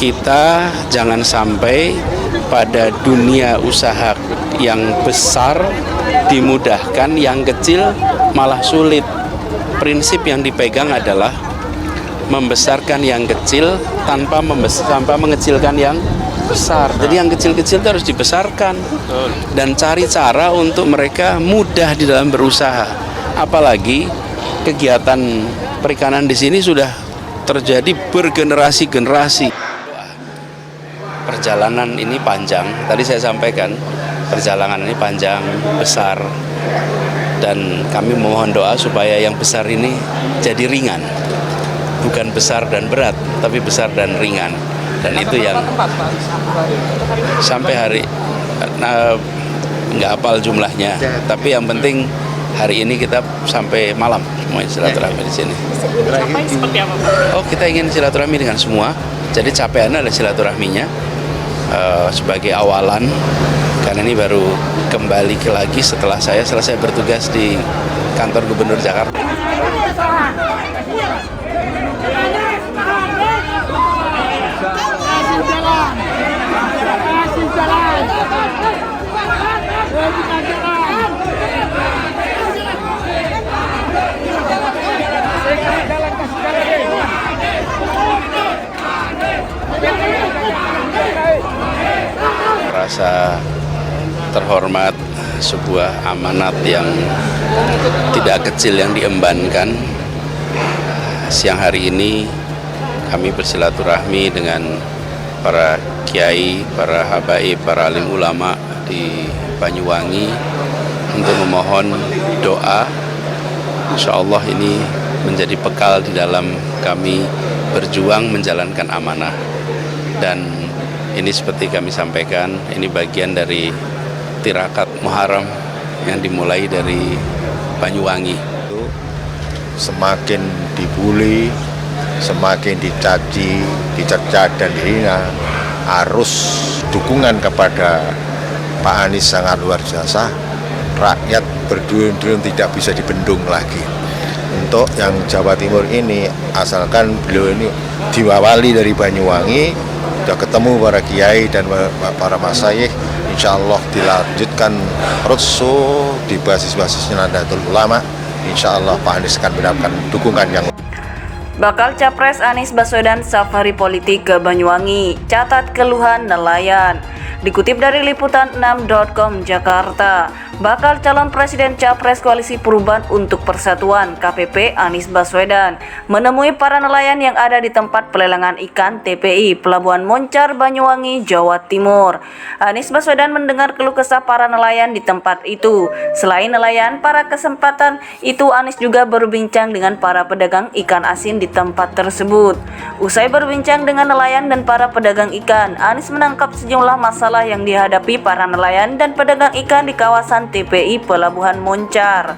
Kita jangan sampai pada dunia usaha yang besar dimudahkan, yang kecil malah sulit. Prinsip yang dipegang adalah membesarkan yang kecil tanpa mengecilkan yang besar. Jadi yang kecil-kecil itu harus dibesarkan dan cari cara untuk mereka mudah di dalam berusaha. Apalagi kegiatan perikanan di sini sudah terjadi bergenerasi-generasi. Perjalanan ini panjang, tadi saya sampaikan perjalanan ini panjang, besar, dan kami memohon doa supaya yang besar ini jadi ringan, bukan besar dan berat, tapi besar dan ringan. Dan itu yang sampai hari nggak hafal jumlahnya, tapi yang penting hari ini kita sampai malam semuanya silaturahmi di sini. Seperti apa, Pak? Oh, kita ingin silaturahmi dengan semua. Jadi capaiannya adalah silaturahminya sebagai awalan, karena ini baru kembali lagi setelah saya selesai bertugas di kantor Gubernur Jakarta. Rasa terhormat, sebuah amanat yang tidak kecil yang diembankan. Siang hari ini kami bersilaturahmi dengan para kiai, para habaib, para alim ulama di Banyuwangi untuk memohon doa. Insya Allah ini menjadi bekal di dalam kami berjuang menjalankan amanah. Dan ini seperti kami sampaikan, ini bagian dari tirakat Muharram yang dimulai dari Banyuwangi. Semakin dibully, semakin dicaci, dicerca dan dihina, arus dukungan kepada Pak Anies sangat luar biasa. Rakyat berduyun-duyun tidak bisa dibendung lagi. Untuk yang Jawa Timur ini, asalkan beliau ini diwawali dari Banyuwangi, sudah ketemu para kiai dan para masyayikh, insya Allah dilanjutkan roadshow di basis-basisnya Nahdlatul Ulama. Insya Allah Pak Anies akan mendapatkan dukungan yang Bakal Capres Anies Baswedan safari politik ke Banyuwangi, catat keluhan nelayan. Dikutip dari liputan6.com Jakarta, bakal calon presiden Capres Koalisi Perubahan untuk Persatuan KPP Anies Baswedan menemui para nelayan yang ada di tempat pelelangan ikan TPI Pelabuhan Moncar, Banyuwangi, Jawa Timur. Anies Baswedan mendengar keluh kesah para nelayan di tempat itu. Selain nelayan, pada kesempatan itu Anies juga berbincang dengan para pedagang ikan asin di tempat tersebut. Usai berbincang dengan nelayan dan para pedagang ikan, Anies menangkap sejumlah masalah yang dihadapi para nelayan dan pedagang ikan di kawasan TPI Pelabuhan Moncar.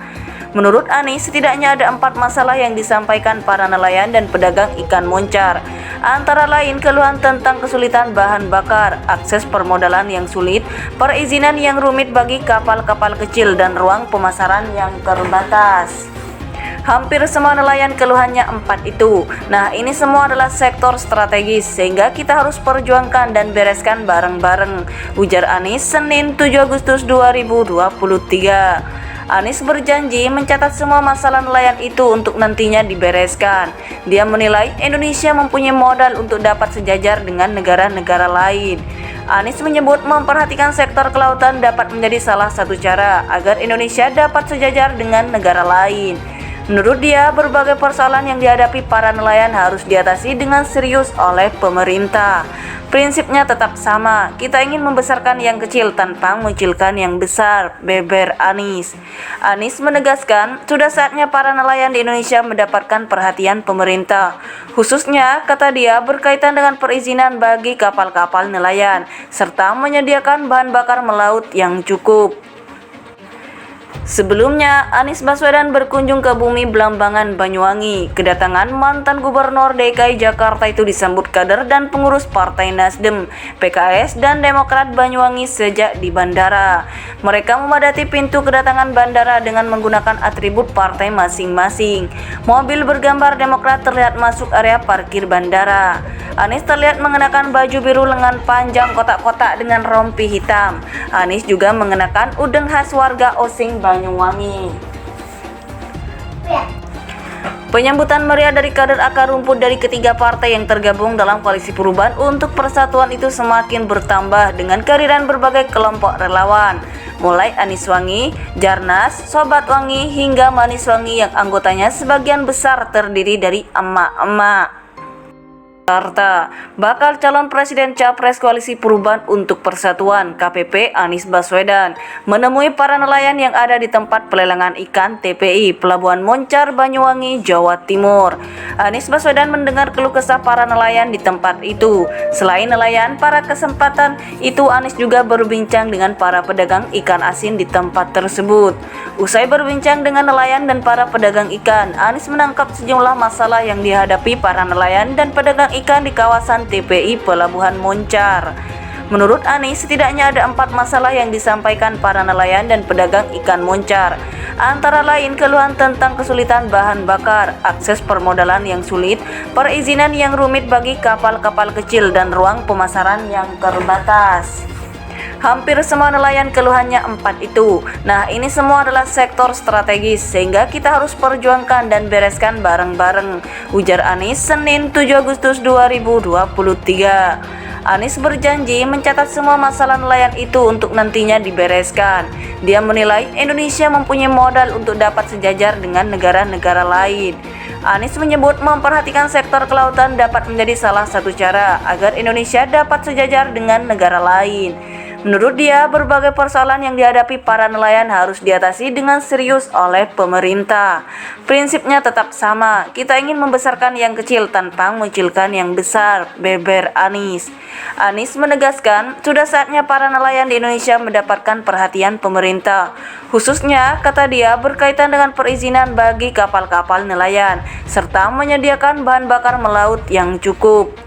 Menurut Anies, setidaknya ada 4 masalah yang disampaikan para nelayan dan pedagang ikan Moncar. Antara lain keluhan tentang kesulitan bahan bakar, akses permodalan yang sulit, perizinan yang rumit bagi kapal-kapal kecil, dan ruang pemasaran yang terbatas. Hampir semua nelayan keluhannya 4 itu. Nah, ini semua adalah sektor strategis sehingga kita harus perjuangkan dan bereskan bareng-bareng, ujar Anies Senin 7 Agustus 2023. Anies berjanji mencatat semua masalah nelayan itu untuk nantinya dibereskan. Dia menilai Indonesia mempunyai modal untuk dapat sejajar dengan negara-negara lain. Anies menyebut memperhatikan sektor kelautan dapat menjadi salah satu cara agar Indonesia dapat sejajar dengan negara lain. Menurut dia, berbagai persoalan yang dihadapi para nelayan harus diatasi dengan serius oleh pemerintah. Prinsipnya tetap sama, kita ingin membesarkan yang kecil tanpa mengecilkan yang besar, beber Anies. Anies menegaskan, sudah saatnya para nelayan di Indonesia mendapatkan perhatian pemerintah. Khususnya, kata dia, berkaitan dengan perizinan bagi kapal-kapal nelayan, serta menyediakan bahan bakar melaut yang cukup. Sebelumnya, Anies Baswedan berkunjung ke Bumi Belambangan, Banyuwangi. Kedatangan mantan Gubernur DKI Jakarta itu disambut kader dan pengurus Partai Nasdem, PKS, dan Demokrat Banyuwangi sejak di bandara. Mereka memadati pintu kedatangan bandara dengan menggunakan atribut partai masing-masing. Mobil bergambar Demokrat terlihat masuk area parkir bandara. Anies terlihat mengenakan baju biru lengan panjang kotak-kotak dengan rompi hitam. Anies juga mengenakan udeng khas warga Osing, Banyuwangi. Penyambutan meriah dari kader akar rumput dari ketiga partai yang tergabung dalam Koalisi Perubahan untuk Persatuan itu semakin bertambah dengan kehadiran berbagai kelompok relawan, mulai Anies Wangi, Jarnas, Sobat Wangi, hingga Manis Wangi yang anggotanya sebagian besar terdiri dari emak-emak. Jakarta, bakal calon presiden Capres Koalisi Perubahan untuk Persatuan KPP Anies Baswedan menemui para nelayan yang ada di tempat pelelangan ikan TPI Pelabuhan Moncar, Banyuwangi, Jawa Timur. Anies Baswedan mendengar keluh kesah para nelayan di tempat itu. Selain nelayan, pada kesempatan itu Anies juga berbincang dengan para pedagang ikan asin di tempat tersebut. Usai berbincang dengan nelayan dan para pedagang ikan, Anies menangkap sejumlah masalah yang dihadapi para nelayan dan pedagang ikan di kawasan TPI Pelabuhan Moncar. Menurut Anies, setidaknya ada 4 masalah yang disampaikan para nelayan dan pedagang ikan Moncar. Antara lain keluhan tentang kesulitan bahan bakar, akses permodalan yang sulit, perizinan yang rumit bagi kapal-kapal kecil, dan ruang pemasaran yang terbatas. Hampir semua nelayan keluhannya 4 itu. Nah, ini semua adalah sektor strategis sehingga kita harus perjuangkan dan bereskan bareng-bareng, ujar Anies Senin 7 Agustus 2023. Anies berjanji mencatat semua masalah nelayan itu untuk nantinya dibereskan. Dia menilai Indonesia mempunyai modal untuk dapat sejajar dengan negara-negara lain. Anies menyebut memperhatikan sektor kelautan dapat menjadi salah satu cara agar Indonesia dapat sejajar dengan negara lain. Menurut dia, berbagai persoalan yang dihadapi para nelayan harus diatasi dengan serius oleh pemerintah. Prinsipnya tetap sama, kita ingin membesarkan yang kecil tanpa mengecilkan yang besar, beber Anies. Anies menegaskan, sudah saatnya para nelayan di Indonesia mendapatkan perhatian pemerintah. Khususnya, kata dia, berkaitan dengan perizinan bagi kapal-kapal nelayan, serta menyediakan bahan bakar melaut yang cukup.